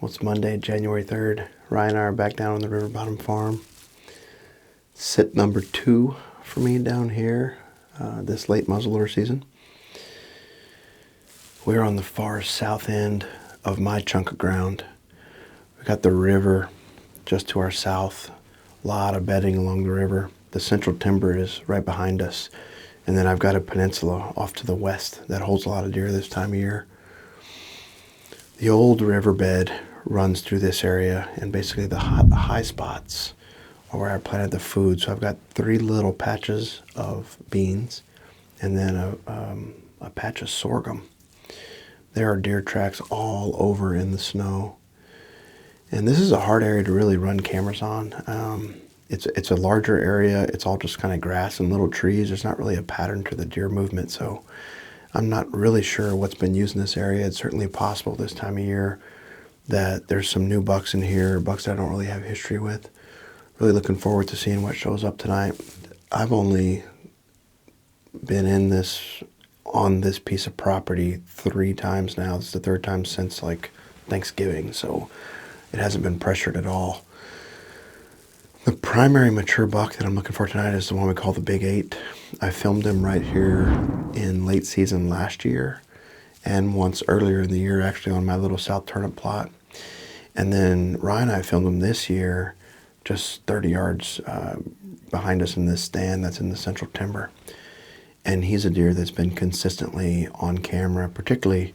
Well, it's Monday, January 3rd. Ryan and I are back down on the River Bottom Farm. Sit number 2 for me down here this late muzzleloader season. We're on the far south end of my chunk of ground. We got the river just to our south, a lot of bedding along the river. The central timber is right behind us. And then I've got a peninsula off to the west that holds a lot of deer this time of year. The old riverbed runs through this area, and basically the high spots are where I planted the food. So I've got 3 little patches of beans and then a patch of sorghum. There are deer tracks all over in the snow. And this is a hard area to really run cameras on. It's a larger area. It's all just kind of grass and little trees. There's not really a pattern to the deer movement, so I'm not really sure what's been used in this area. It's certainly possible this time of year that there's some new bucks in here, bucks that I don't really have history with. Really looking forward to seeing what shows up tonight. I've only been on this piece of property 3 times now. This is the 3rd time since like Thanksgiving, so it hasn't been pressured at all. The primary mature buck that I'm looking for tonight is the one we call the Big 8. I filmed him right here in late season last year and once earlier in the year actually on my little south turnip plot. And then Ryan and I filmed him this year just 30 yards behind us in this stand that's in the central timber. And he's a deer that's been consistently on camera. Particularly,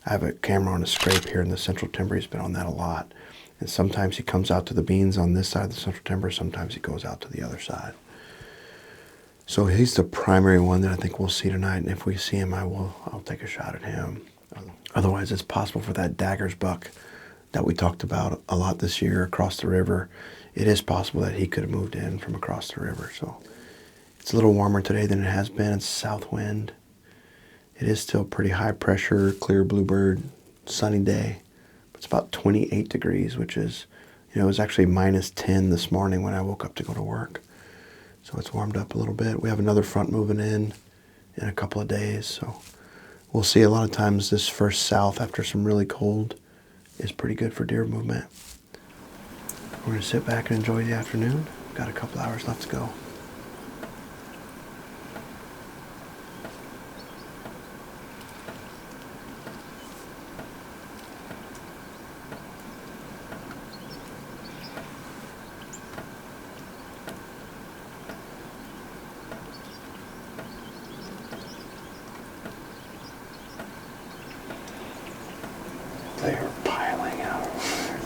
I have a camera on a scrape here in the central timber. He's been on that a lot. And sometimes he comes out to the beans on this side of the central timber. Sometimes he goes out to the other side. So he's the primary one that I think we'll see tonight. And if we see him, I'll take a shot at him. Otherwise, it's possible for that daggers buck that we talked about a lot this year across the river. It is possible that he could have moved in from across the river. So it's a little warmer today than it has been. It's south wind. It is still pretty high pressure, clear bluebird, sunny day. It's about 28 degrees, which is, it was actually -10 this morning when I woke up to go to work. So it's warmed up a little bit. We have another front moving in a couple of days. So we'll see. A lot of times this first south after some really cold is pretty good for deer movement. We're going to sit back and enjoy the afternoon. Got a couple hours left to go. They are piling out over there.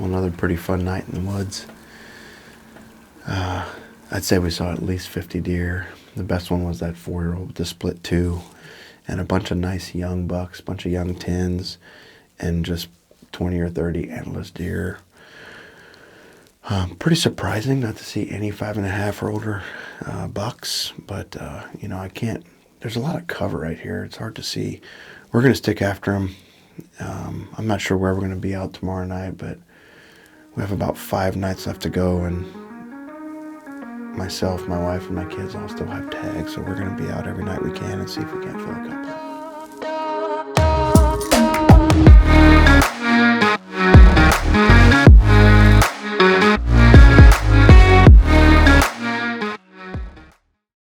Another pretty fun night in the woods. I'd say we saw at least 50 deer. The best one was that 4-year-old with the split two, and a bunch of nice young bucks, a bunch of young tins, and just 20 or 30 antlerless deer. Pretty surprising not to see any 5.5 or older bucks, but you know, I can't. There's a lot of cover right here. It's hard to see. We're gonna stick after them. I'm not sure where we're gonna be out tomorrow night, but we have about 5 nights left to go, and myself, my wife, and my kids all still have tags, so we're going to be out every night we can and see if we can't fill a couple.